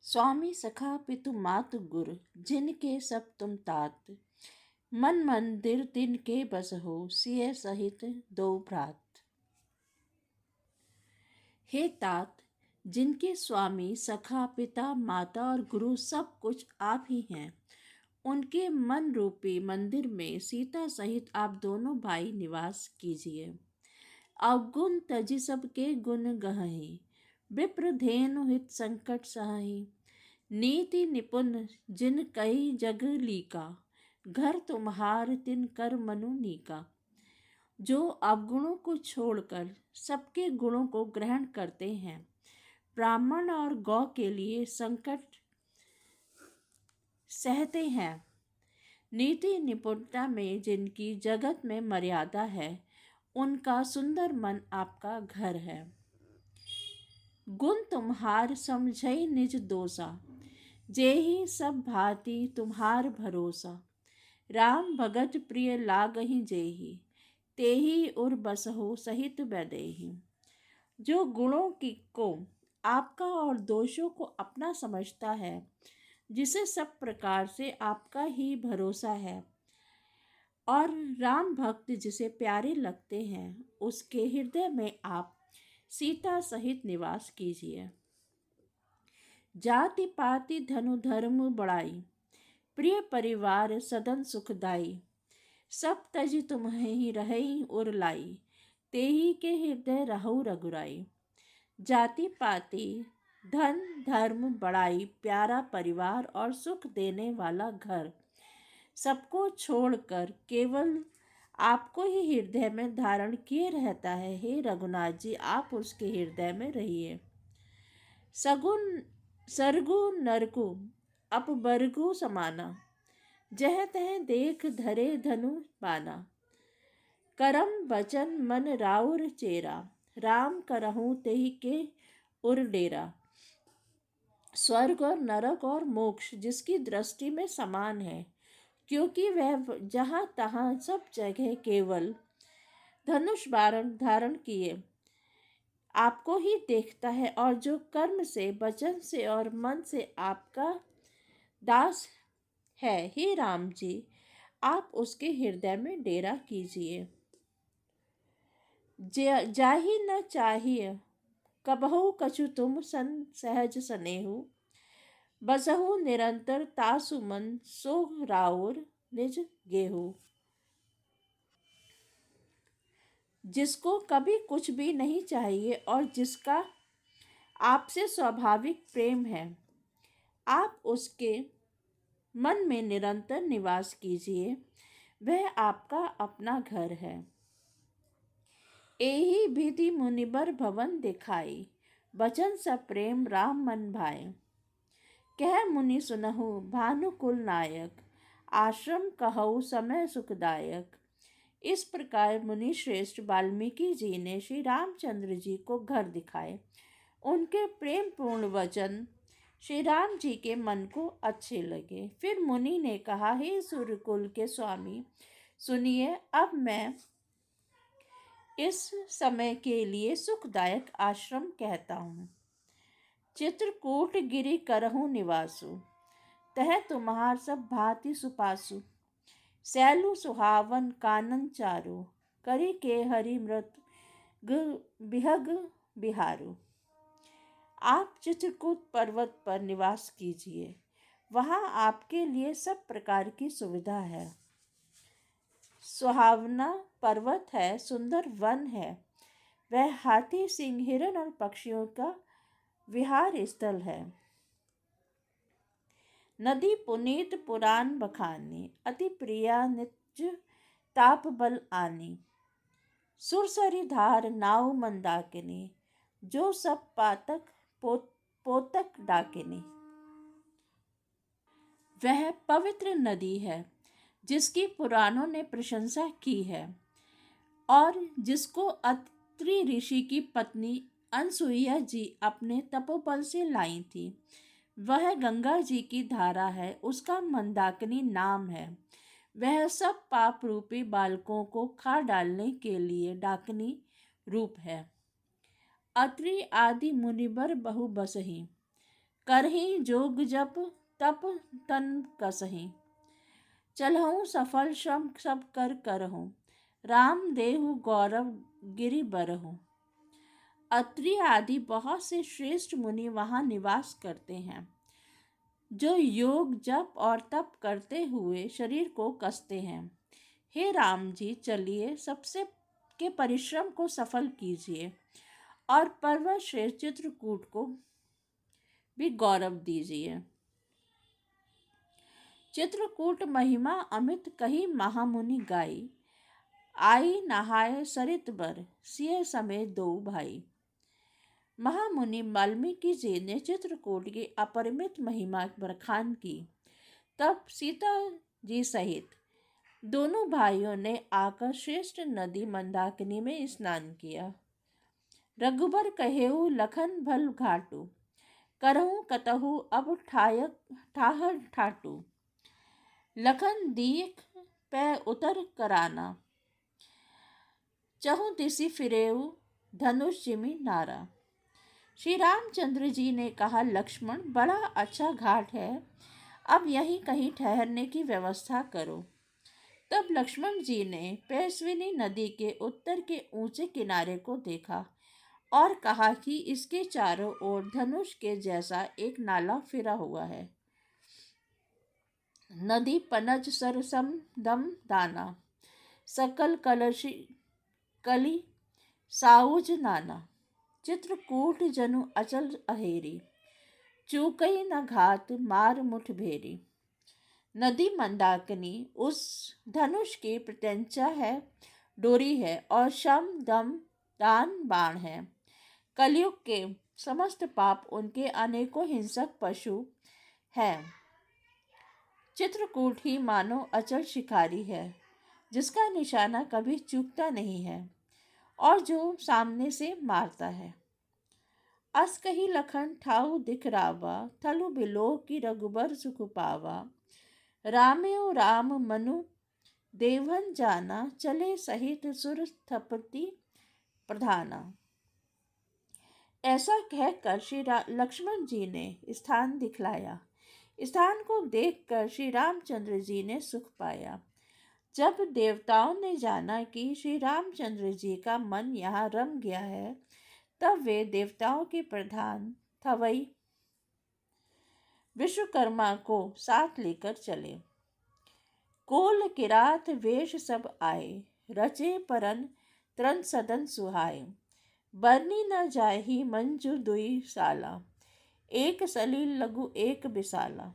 स्वामी सखा पितु मातु गुर जिनके सब तुम तात। मन मंदिर तिनके बस हो सिय सहित दो भ्रात। हे तात, जिनके स्वामी सखा पिता माता और गुरु सब कुछ आप ही हैं, उनके मन रूपी मंदिर में सीता सहित आप दोनों भाई निवास कीजिए। अवगुण तजि सबके गुण गहहि, विप्र धेनु हित संकट सहहि। नीति निपुण जिन कई जग लीका, घर तुम्हार तिन कर मनु नीका। जो अवगुणों को छोड़कर सबके गुणों को ग्रहण करते हैं, ब्राह्मण और गौ के लिए संकट सहते हैं। नीति निपुणता में जिनकी जगत में मर्यादा है, उनका सुंदर मन आपका घर है। गुण तुम्हार समझई निज दोषा, जेहि सब भांति तुम्हार भरोसा। राम भगत प्रिय लागहि जेहि, तेहि उर बसहु सहित वैदेही। जो गुणों की को आपका और दोषों को अपना समझता है, जिसे सब प्रकार से आपका ही भरोसा है, और राम भक्त जिसे प्यारे लगते हैं, उसके हृदय में आप सीता सहित निवास कीजिए। जाति पाति धनु धर्म बढ़ाई, प्रिय परिवार सदन सुखदाई। सब तज तुम्हें ही रही उर लाई, तेही के हृदय रहु रघुराई। जाति पाति धन धर्म बढ़ाई, प्यारा परिवार और सुख देने वाला घर, सबको छोड़कर केवल आपको ही हृदय में धारण किए रहता है। हे रघुनाथ जी, आप उसके हृदय में रहिए। सगुन सरगु नरकु अपबरगु समाना, जह तह देख धरे धनु पाना। करम बचन मन राउर चेरा, राम करहूँ तेहि के उर डेरा। स्वर्ग और नरक और मोक्ष जिसकी दृष्टि में समान है, क्योंकि वह जहाँ तहाँ सब जगह केवल धनुष बाण धारण किए आपको ही देखता है, और जो कर्म से वचन से और मन से आपका दास है, हे राम जी, आप उसके हृदय में डेरा कीजिए। जाहि न चाहिए कबहु कछु तुम सन सहज सनेहु, बसहु निरंतर तासु मन सो राउर निज गेहू। जिसको कभी कुछ भी नहीं चाहिए और जिसका आपसे स्वाभाविक प्रेम है, आप उसके मन में निरंतर निवास कीजिए। वह आपका अपना घर है। एहि विधि मुनिबर भवन दिखाई, बचन सब प्रेम राम मन भाए। कह मुनि सुनहु भानुकुल नायक, आश्रम कहु समय सुखदायक। इस प्रकार मुनि श्रेष्ठ वाल्मीकि जी ने श्री रामचंद्र जी को घर दिखाए। उनके प्रेम पूर्ण वचन श्री राम जी के मन को अच्छे लगे। फिर मुनि ने कहा, हे सूर्यकुल के स्वामी, सुनिए, अब मैं इस समय के लिए सुखदायक आश्रम कहता हूँ। चित्रकूट गिरि करहु निवासु, तह तुम्हार सब भांति सुपासु। सैलु सुहावन कानन चारु, करी के हरि मृत बिहग बिहारू। आप चित्रकूट पर्वत पर निवास कीजिए। वहाँ आपके लिए सब प्रकार की सुविधा है। सुहावना पर्वत है, सुंदर वन है। वह हाथी, सिंह, हिरण और पक्षियों का विहार स्थल है। नदी पुनीत पुराण बखानी, अति प्रिया निज ताप बल आनी। सुरसरी धार नाव मंदाकिनी, जो सब पातक पोतक डाकिनी। वह पवित्र नदी है जिसकी पुराणों ने प्रशंसा की है, और जिसको अत्रि ऋषि की पत्नी अनसुईया जी अपने तपोबल से लाई थी। वह गंगा जी की धारा है, उसका मंदाकिनी नाम है। वह सब पाप रूपी बालकों को खा डालने के लिए डाकिनी रूप है। अत्रि आदि मुनिबर बहु बसहि, करही जोग जप तप तन कसही। चलहूँ सफल श्रम सब कर करहूँ, राम देहु गौरव गिरि बरहूँ। अत्रि आदि बहुत से श्रेष्ठ मुनि वहाँ निवास करते हैं, जो योग जप और तप करते हुए शरीर को कसते हैं। हे राम जी, चलिए सबसे के परिश्रम को सफल कीजिए और पर्वत श्रेष्ठ चित्रकूट को भी गौरव दीजिए। चित्रकूट महिमा अमित कही महामुनि गाई, आई नहाय सरित बर सिय समेत दो भाई। महामुनि वाल्मीकि जी ने चित्रकूट की अपरिमित महिमा बखान की। तब सीता जी सहित दोनों भाइयों ने आकर श्रेष्ठ नदी मंदाकिनी में स्नान किया। रघुबर कहेऊ लखन भल घाटू, करहूँ कतहु अब ठाहर ठाटू। लखन दीख पै उतर कराना, चहु दिशि फिरेऊ धनुष जिमि नारा। श्री रामचंद्र जी ने कहा, लक्ष्मण बड़ा अच्छा घाट है, अब यहीं कहीं ठहरने की व्यवस्था करो। तब लक्ष्मण जी ने पैस्विनी नदी के उत्तर के ऊंचे किनारे को देखा और कहा कि इसके चारों ओर धनुष के जैसा एक नाला फिरा हुआ है। नदी पनज सरसम दम दाना, सकल कलशी कली साउज नाना। चित्रकूट जनु अचल अहेरी, चूकई न घात मार मुठ भेरी। नदी मंदाकिनी उस धनुष की प्रत्यंचा है, डोरी है और शम दम दान बाण है। कलयुग के समस्त पाप उनके अनेकों हिंसक पशु हैं। चित्रकूट ही मानो अचल शिकारी है, जिसका निशाना कभी चूकता नहीं है और जो सामने से मारता है। अस कही लखन ठाऊ दिख रावा, थलु बिलो की रघुबर सुख पावा। रामेउ राम मनु देवन जाना, चले सहित सुर थपति प्रधाना। ऐसा कहकर श्री लक्ष्मण जी ने स्थान दिखलाया। स्थान को देखकर श्री रामचंद्र जी ने सुख पाया। जब देवताओं ने जाना कि श्री रामचंद्र जी का मन यहाँ रम गया है, तब वे देवताओं के प्रधान थवई विश्वकर्मा को साथ लेकर चले। कोल किरात वेश सब आए, रचे परन त्रन सदन सुहाए। बरनी न जाहि मंजू दुई साला, एक सलील लघु एक बिसाला।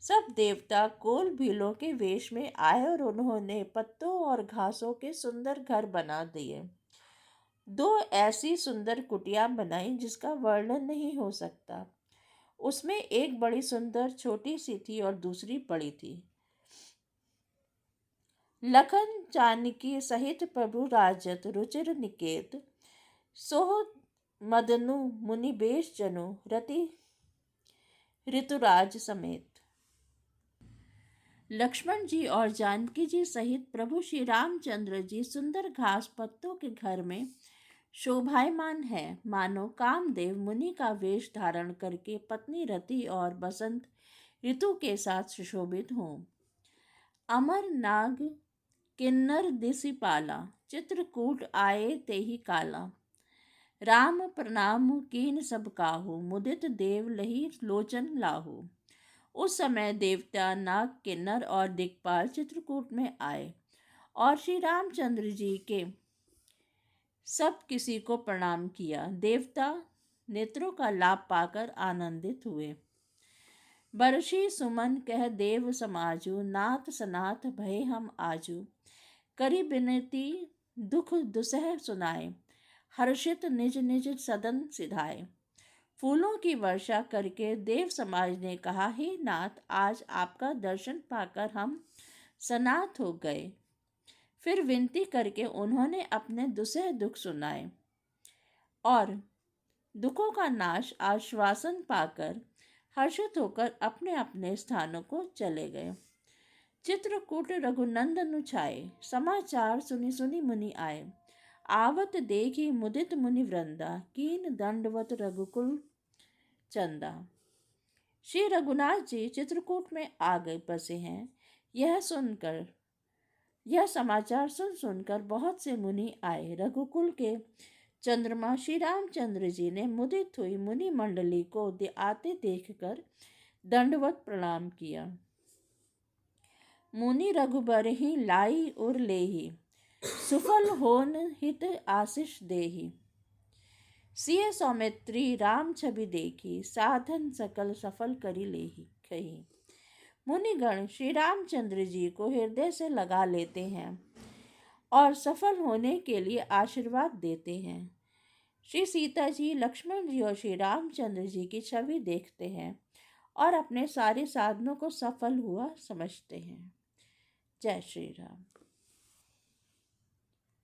सब देवता कोल भीलों के वेश में आए और उन्होंने पत्तों और घासों के सुंदर घर बना दिए। दो ऐसी सुंदर कुटिया बनाई जिसका वर्णन नहीं हो सकता। उसमें एक बड़ी सुंदर छोटी सी थी और दूसरी बड़ी थी। लखन जानकी सहित प्रभु राजत रुचिर निकेत, सोह मदनु मुनि बेश जनु रति ऋतुराज समेत। लक्ष्मण जी और जानकी जी सहित प्रभु श्री रामचंद्र जी सुंदर घास पत्तों के घर में शोभायमान है, मानो कामदेव मुनि का वेश धारण करके पत्नी रति और बसंत ऋतु के साथ सुशोभित हों। अमर नाग किन्नर दिसि पाला, चित्रकूट आए तेहि काला। राम प्रणाम कीन सब काहू, मुदित देव लही लोचन लाहू। उस समय देवता नाग किन्नर और दिक्पाल चित्रकूट में आए और श्री रामचंद्र जी के सब किसी को प्रणाम किया। देवता नेत्रों का लाभ पाकर आनंदित हुए। बरसी सुमन कह देव समाजू, नाथ सनाथ भय हम आजू। करी बिनती दुख दुसह सुनाए, हर्षित निज निज सदन सिधाए। फूलों की वर्षा करके देव समाज ने कहा, हे नाथ, आज आपका दर्शन पाकर हम सनाथ हो गए। फिर विनती करके उन्होंने अपने दुसह दुख सुनाए और दुखों का नाश आश्वासन पाकर हर्षित होकर अपने अपने स्थानों को चले गए। चित्रकूट रघुनंदन छाए, समाचार सुनी सुनी मुनि आए। आवत देखी मुदित मुनि वृंदा, कीन दंडवत रघुकुल चंदा। श्री रघुनाथ जी चित्रकूट में आ गए बसे हैं। यह समाचार सुनकर बहुत से मुनि आए। रघुकुल के चंद्रमा श्री रामचंद्र जी ने मुदित हुई मुनि मंडली को आते देखकर दंडवत प्रणाम किया। मुनि रघुबर ही लाई और लेही, सुफल होन हित आशीष देही। सिय सौमित्री राम छवि देखी, साधन सकल सफल करी लेही कही। मुनिगण श्री रामचंद्र जी को हृदय से लगा लेते हैं और सफल होने के लिए आशीर्वाद देते हैं। श्री सीता जी, लक्ष्मण जी और श्री रामचंद्र जी की छवि देखते हैं और अपने सारे साधनों को सफल हुआ समझते हैं। जय श्री राम।